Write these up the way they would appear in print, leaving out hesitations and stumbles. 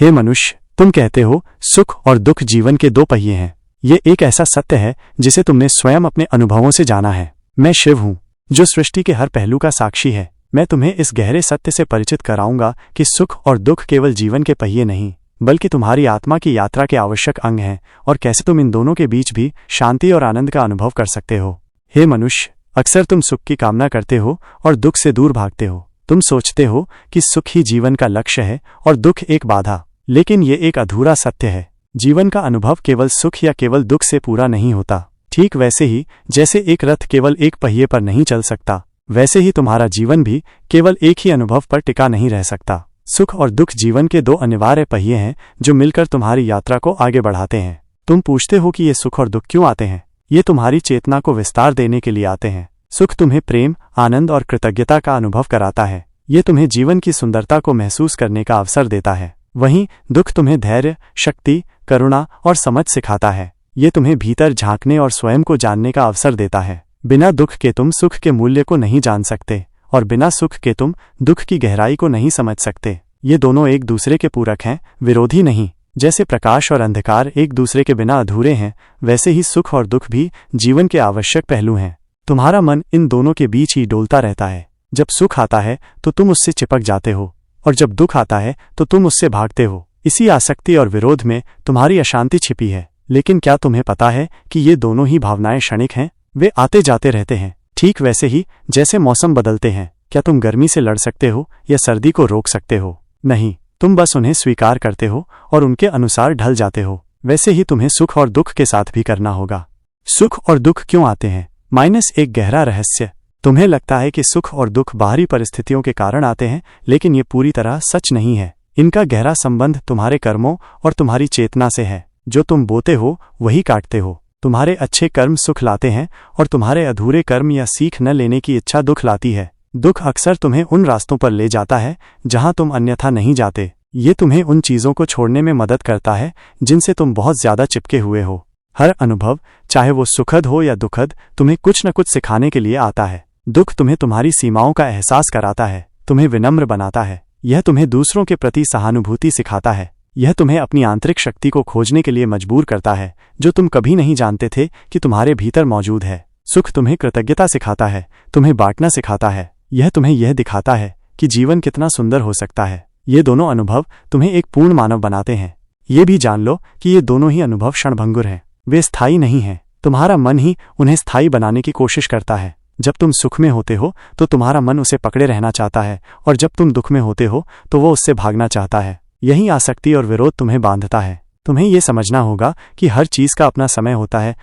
हे मनुष्य, तुम कहते हो सुख और दुख जीवन के दो पहिए हैं। ये एक ऐसा सत्य है जिसे तुमने स्वयं अपने अनुभवों से जाना है। मैं शिव हूँ, जो सृष्टि के हर पहलू का साक्षी है। मैं तुम्हें इस गहरे सत्य से परिचित कराऊंगा कि सुख और दुख केवल जीवन के पहिए नहीं, बल्कि तुम्हारी आत्मा की यात्रा के आवश्यक अंग हैं, और कैसे तुम इन दोनों के बीच भी शांति और आनंद का अनुभव कर सकते हो। हे मनुष्य, अक्सर तुम सुख की कामना करते हो और दुख से दूर भागते हो। तुम सोचते हो कि सुख ही जीवन का लक्ष्य है और दुख एक बाधा, लेकिन ये एक अधूरा सत्य है। जीवन का अनुभव केवल सुख या केवल दुख से पूरा नहीं होता। ठीक वैसे ही जैसे एक रथ केवल एक पहिए पर नहीं चल सकता, वैसे ही तुम्हारा जीवन भी केवल एक ही अनुभव पर टिका नहीं रह सकता। सुख और दुख जीवन के दो अनिवार्य पहिए हैं जो मिलकर तुम्हारी यात्रा को आगे बढ़ाते हैं। तुम पूछते हो कि ये सुख और दुख क्यों आते हैं? ये तुम्हारी चेतना को विस्तार देने के लिए आते हैं। सुख तुम्हें प्रेम, आनंद और कृतज्ञता का अनुभव कराता है। ये तुम्हें जीवन की सुंदरता को महसूस करने का अवसर देता है। वहीं दुख तुम्हें धैर्य, शक्ति, करुणा और समझ सिखाता है। ये तुम्हें भीतर झांकने और स्वयं को जानने का अवसर देता है। बिना दुख के तुम सुख के मूल्य को नहीं जान सकते, और बिना सुख के तुम दुख की गहराई को नहीं समझ सकते। ये दोनों एक दूसरे के पूरक हैं, विरोधी नहीं। जैसे प्रकाश और अंधकार एक दूसरे के बिना अधूरे हैं, वैसे ही सुख और दुख भी जीवन के आवश्यक पहलू हैं। तुम्हारा मन इन दोनों के बीच ही डोलता रहता है। जब सुख आता है तो तुम उससे चिपक जाते हो, और जब दुख आता है तो तुम उससे भागते हो। इसी आसक्ति और विरोध में तुम्हारी अशांति छिपी है। लेकिन क्या तुम्हें पता है कि ये दोनों ही भावनाएं क्षणिक हैं? वे आते जाते रहते हैं, ठीक वैसे ही जैसे मौसम बदलते हैं। क्या तुम गर्मी से लड़ सकते हो या सर्दी को रोक सकते हो? नहीं, तुम बस उन्हें स्वीकार करते हो और उनके अनुसार ढल जाते हो। वैसे ही तुम्हें सुख और दुख के साथ भी करना होगा। सुख और दुख क्यों आते हैं? एक गहरा रहस्य। तुम्हें लगता है कि सुख और दुख बाहरी परिस्थितियों के कारण आते हैं, लेकिन ये पूरी तरह सच नहीं है। इनका गहरा संबंध तुम्हारे कर्मों और तुम्हारी चेतना से है। जो तुम बोते हो वही काटते हो। तुम्हारे अच्छे कर्म सुख लाते हैं, और तुम्हारे अधूरे कर्म या सीख न लेने की इच्छा दुख लाती है। दुख अक्सर तुम्हें उन रास्तों पर ले जाता है जहां तुम अन्यथा नहीं जाते। ये तुम्हें उन चीजों को छोड़ने में मदद करता है जिनसे तुम बहुत ज्यादा चिपके हुए हो। हर अनुभव, चाहे वो सुखद हो या दुखद, तुम्हें कुछ न कुछ सिखाने के लिए आता है। दुख तुम्हें तुम्हारी सीमाओं का एहसास कराता है, तुम्हें विनम्र बनाता है। यह तुम्हें दूसरों के प्रति सहानुभूति सिखाता है। यह तुम्हें अपनी आंतरिक शक्ति को खोजने के लिए मजबूर करता है, जो तुम कभी नहीं जानते थे कि तुम्हारे भीतर मौजूद है। सुख तुम्हें कृतज्ञता सिखाता है, तुम्हें बांटना सिखाता है। यह तुम्हें यह दिखाता है कि जीवन कितना सुंदर हो सकता है। ये दोनों अनुभव तुम्हें एक पूर्ण मानव बनाते हैं। ये भी जान लो कि ये दोनों ही अनुभव क्षणभंगुर हैं, वे स्थायी नहीं हैं। तुम्हारा मन ही उन्हें स्थायी बनाने की कोशिश करता है। जब तुम सुख में होते हो तो तुम्हारा मन उसे पकड़े रहना चाहता है, और जब तुम दुख में होते हो तो वो उससे भागना चाहता है। यही आसक्ति और विरोध तुम्हें बांधता है। तुम्हें ये समझना होगा कि हर चीज का अपना समय होता है,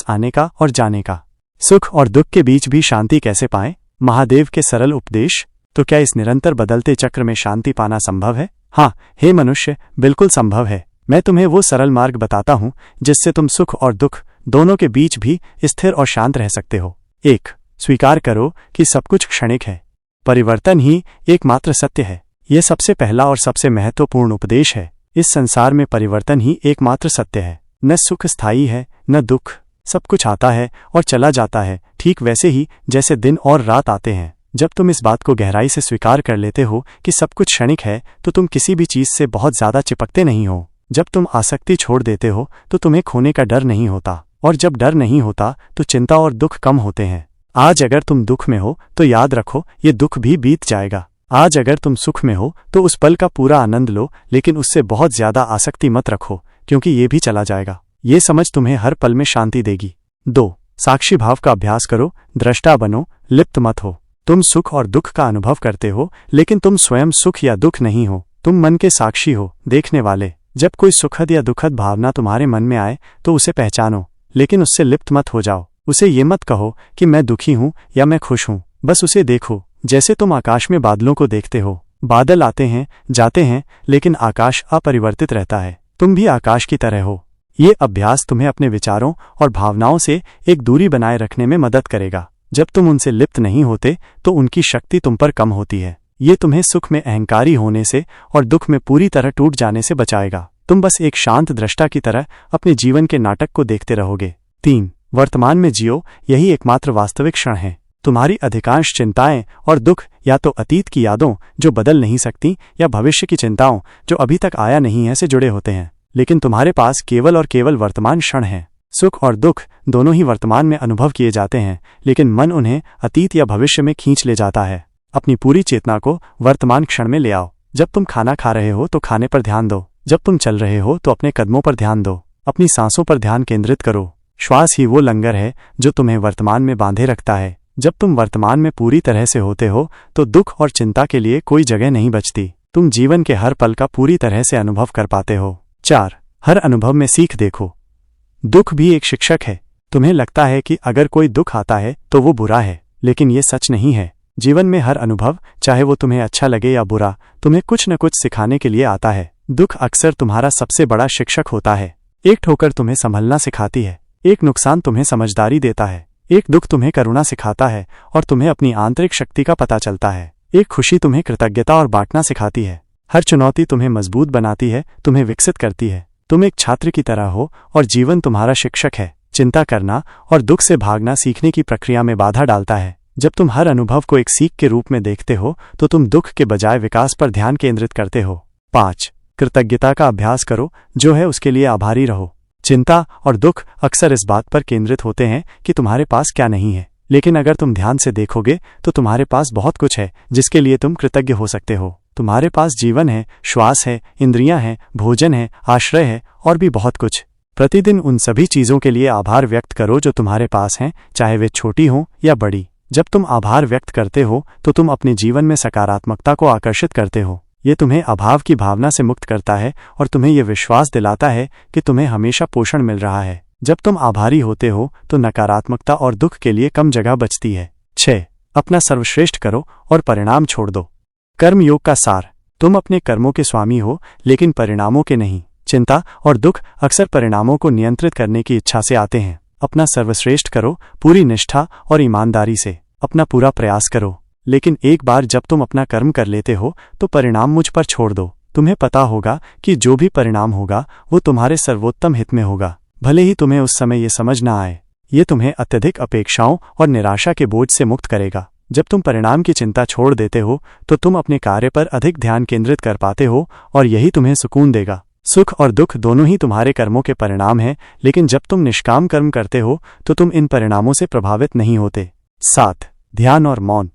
आने का और जाने का। सुख और दुख के बीच भी शांति कैसे पाएं? महादेव के सरल उपदेश। तो क्या इस निरंतर बदलते चक्र में शांति पाना संभव है? हाँ, हे मनुष्य, बिल्कुल संभव है। मैं तुम्हें वो सरल मार्ग बताता हूँ जिससे तुम सुख और दुख दोनों के बीच भी स्थिर और शांत रह सकते हो। 1. स्वीकार करो कि सब कुछ क्षणिक है। परिवर्तन ही एकमात्र सत्य है। यह सबसे पहला और सबसे महत्वपूर्ण उपदेश है। इस संसार में परिवर्तन ही एकमात्र सत्य है। न सुख स्थायी है, न दुख। सब कुछ आता है और चला जाता है, ठीक वैसे ही जैसे दिन और रात आते हैं। जब तुम इस बात को गहराई से स्वीकार कर लेते हो कि सब कुछ क्षणिक है, तो तुम किसी भी चीज से बहुत ज्यादा चिपकते नहीं हो। जब तुम आसक्ति छोड़ देते हो तो तुम्हें खोने का डर नहीं होता, और जब डर नहीं होता तो चिंता और दुख कम होते हैं। आज अगर तुम दुख में हो तो याद रखो, ये दुख भी बीत जाएगा। आज अगर तुम सुख में हो तो उस पल का पूरा आनंद लो, लेकिन उससे बहुत ज्यादा आसक्ति मत रखो, क्योंकि ये भी चला जाएगा। ये समझ तुम्हें हर पल में शांति देगी। 2. साक्षी भाव का अभ्यास करो, दृष्टा बनो, लिप्त मत हो। तुम सुख और दुख का अनुभव करते हो, लेकिन तुम स्वयं सुख या दुख नहीं हो। तुम मन के साक्षी हो, देखने वाले। जब कोई सुखद या दुखद भावना तुम्हारे मन में आए तो उसे पहचानो, लेकिन उससे लिप्त मत हो जाओ। उसे ये मत कहो कि मैं दुखी हूँ या मैं खुश हूँ। बस उसे देखो, जैसे तुम आकाश में बादलों को देखते हो। बादल आते हैं, जाते हैं, लेकिन आकाश अपरिवर्तित रहता है। तुम भी आकाश की तरह हो। ये अभ्यास तुम्हें अपने विचारों और भावनाओं से एक दूरी बनाए रखने में मदद करेगा। जब तुम उनसे लिप्त नहीं होते तो उनकी शक्ति तुम पर कम होती है। ये तुम्हें सुख में अहंकारी होने से और दुख में पूरी तरह टूट जाने से बचाएगा। तुम बस एक शांत दृष्टा की तरह अपने जीवन के नाटक को देखते रहोगे। 3. वर्तमान में जियो, यही एकमात्र वास्तविक क्षण है। तुम्हारी अधिकांश चिंताएं और दुख या तो अतीत की यादों जो बदल नहीं सकती या भविष्य की चिंताओं जो अभी तक आया नहीं है से जुड़े होते हैं। लेकिन तुम्हारे पास केवल और केवल वर्तमान क्षण है। सुख और दुख दोनों ही वर्तमान में अनुभव किए जाते हैं, लेकिन मन उन्हें अतीत या भविष्य में खींच ले जाता है। अपनी पूरी चेतना को वर्तमान क्षण में ले आओ। जब तुम खाना खा रहे हो तो खाने पर ध्यान दो। जब तुम चल रहे हो तो अपने कदमों पर ध्यान दो। अपनी सांसों पर ध्यान केंद्रित करो। श्वास ही वो लंगर है जो तुम्हें वर्तमान में बांधे रखता है। जब तुम वर्तमान में पूरी तरह से होते हो तो दुख और चिंता के लिए कोई जगह नहीं बचती। तुम जीवन के हर पल का पूरी तरह से अनुभव कर पाते हो। 4. हर अनुभव में सीख देखो। दुख भी एक शिक्षक है। तुम्हें लगता है कि अगर कोई दुख आता है तो वो बुरा है, लेकिन ये सच नहीं है। जीवन में हर अनुभव, चाहे वो तुम्हें अच्छा लगे या बुरा, तुम्हें कुछ न कुछ सिखाने के लिए आता है। दुख अक्सर तुम्हारा सबसे बड़ा शिक्षक होता है। एक ठोकर तुम्हें संभलना सिखाती है, एक नुकसान तुम्हें समझदारी देता है, एक दुख तुम्हें करुणा सिखाता है और तुम्हें अपनी आंतरिक शक्ति का पता चलता है। एक खुशी तुम्हें कृतज्ञता और बांटना सिखाती है। हर चुनौती तुम्हें मजबूत बनाती है, तुम्हें विकसित करती है। तुम एक छात्र की तरह हो और जीवन तुम्हारा शिक्षक है। चिंता करना और दुख से भागना सीखने की प्रक्रिया में बाधा डालता है। जब तुम हर अनुभव को एक सीख के रूप में देखते हो तो तुम दुख के बजाय विकास पर ध्यान केंद्रित करते हो। 5. कृतज्ञता का अभ्यास करो, जो है उसके लिए आभारी रहो। चिंता और दुख अक्सर इस बात पर केंद्रित होते हैं कि तुम्हारे पास क्या नहीं है, लेकिन अगर तुम ध्यान से देखोगे तो तुम्हारे पास बहुत कुछ है जिसके लिए तुम कृतज्ञ हो सकते हो। तुम्हारे पास जीवन है, श्वास है, इंद्रियां हैं, भोजन है, आश्रय है और भी बहुत कुछ। प्रतिदिन उन सभी चीजों के लिए आभार व्यक्त करो जो तुम्हारे पास हैं, चाहे वे छोटी हों या बड़ी। जब तुम आभार व्यक्त करते हो तो तुम अपने जीवन में सकारात्मकता को आकर्षित करते हो। ये तुम्हें अभाव की भावना से मुक्त करता है और तुम्हें यह विश्वास दिलाता है कि तुम्हें हमेशा पोषण मिल रहा है। जब तुम आभारी होते हो तो नकारात्मकता और दुख के लिए कम जगह बचती है। 6. अपना सर्वश्रेष्ठ करो और परिणाम छोड़ दो। कर्म योग का सार। तुम अपने कर्मों के स्वामी हो, लेकिन परिणामों के नहीं। चिंता और दुख अक्सर परिणामों को नियंत्रित करने की इच्छा से आते हैं। अपना सर्वश्रेष्ठ करो, पूरी निष्ठा और ईमानदारी से। अपना पूरा प्रयास करो, लेकिन एक बार जब तुम अपना कर्म कर लेते हो तो परिणाम मुझ पर छोड़ दो। तुम्हें पता होगा कि जो भी परिणाम होगा वो तुम्हारे सर्वोत्तम हित में होगा, भले ही तुम्हें उस समय ये समझ ना आए। ये तुम्हें अत्यधिक अपेक्षाओं और निराशा के बोझ से मुक्त करेगा। जब तुम परिणाम की चिंता छोड़ देते हो तो तुम अपने कार्य पर अधिक ध्यान केंद्रित कर पाते हो और यही तुम्हें सुकून देगा। सुख और दुख दोनों ही तुम्हारे कर्मों के परिणाम हैं, लेकिन जब तुम निष्काम कर्म करते हो तो तुम इन परिणामों से प्रभावित नहीं होते। 7. ध्यान और मौन।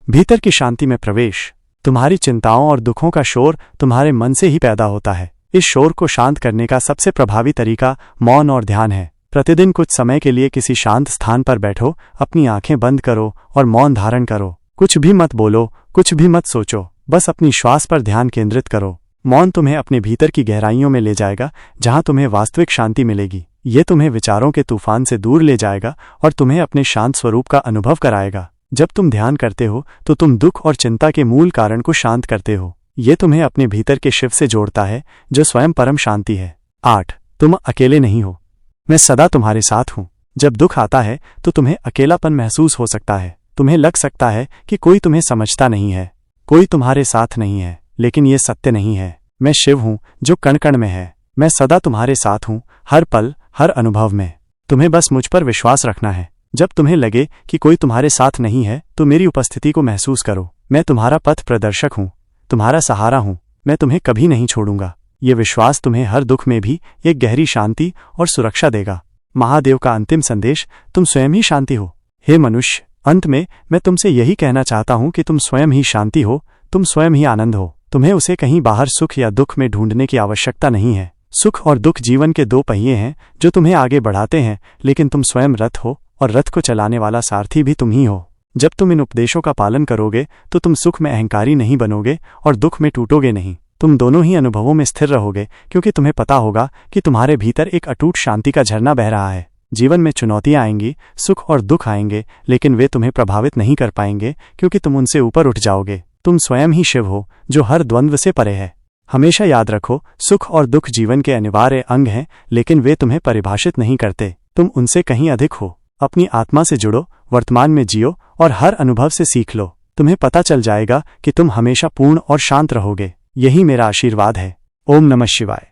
भीतर की शांति में प्रवेश। तुम्हारी चिंताओं और दुखों का शोर तुम्हारे मन से ही पैदा होता है। इस शोर को शांत करने का सबसे प्रभावी तरीका मौन और ध्यान है। प्रतिदिन कुछ समय के लिए किसी शांत स्थान पर बैठो, अपनी आंखें बंद करो और मौन धारण करो। कुछ भी मत बोलो, कुछ भी मत सोचो, बस अपनी श्वास पर ध्यान केंद्रित करो। मौन तुम्हें अपने भीतर की गहराइयों में ले जाएगा, जहां तुम्हें वास्तविक शांति मिलेगी। ये तुम्हें विचारों के तूफान से दूर ले जाएगा और तुम्हें अपने शांत स्वरूप का अनुभव कराएगा। जब तुम ध्यान करते हो तो तुम दुख और चिंता के मूल कारण को शांत करते हो। ये तुम्हें अपने भीतर के शिव से जोड़ता है, जो स्वयं परम शांति है। 8. तुम अकेले नहीं हो, मैं सदा तुम्हारे साथ हूँ। जब दुख आता है तो तुम्हें अकेलापन महसूस हो सकता है। तुम्हें लग सकता है कि कोई तुम्हें समझता नहीं है, कोई तुम्हारे साथ नहीं है, लेकिन ये सत्य नहीं है। मैं शिव हूँ जो कण कण में है। मैं सदा तुम्हारे साथ हूँ, हर पल, हर अनुभव में। तुम्हें बस मुझ पर विश्वास रखना है। जब तुम्हें लगे कि कोई तुम्हारे साथ नहीं है तो मेरी उपस्थिति को महसूस करो। मैं तुम्हारा पथ प्रदर्शक हूँ, तुम्हारा सहारा हूँ। मैं तुम्हें कभी नहीं छोड़ूंगा। ये विश्वास तुम्हें हर दुख में भी एक गहरी शांति और सुरक्षा देगा। महादेव का अंतिम संदेश, तुम स्वयं ही शांति हो। हे मनुष्य, अंत में मैं तुमसे यही कहना चाहता हूँ कि तुम स्वयं ही शांति हो, तुम स्वयं ही आनंद हो। तुम्हें उसे कहीं बाहर सुख या दुख में ढूंढने की आवश्यकता नहीं है। सुख और दुख जीवन के दो पहिए हैं जो तुम्हें आगे बढ़ाते हैं, लेकिन तुम स्वयं रथ हो और रथ को चलाने वाला सारथी भी तुम ही हो। जब तुम इन उपदेशों का पालन करोगे तो तुम सुख में अहंकारी नहीं बनोगे और दुख में टूटोगे नहीं। तुम दोनों ही अनुभवों में स्थिर रहोगे, क्योंकि तुम्हें पता होगा कि तुम्हारे भीतर एक अटूट शांति का झरना बह रहा है। जीवन में चुनौतियां आएंगी, सुख और दुख आएंगे, लेकिन वे तुम्हें प्रभावित नहीं कर पाएंगे, क्योंकि तुम उनसे ऊपर उठ जाओगे। तुम स्वयं ही शिव हो जो हर द्वंद्व से परे है। हमेशा याद रखो, सुख और दुख जीवन के अनिवार्य अंग हैं, लेकिन वे तुम्हें परिभाषित नहीं करते। तुम उनसे कहीं अधिक हो। अपनी आत्मा से जुड़ो, वर्तमान में जियो और हर अनुभव से सीख लो। तुम्हें पता चल जाएगा कि तुम हमेशा पूर्ण और शांत रहोगे। यही मेरा आशीर्वाद है। ओम नमः शिवाय।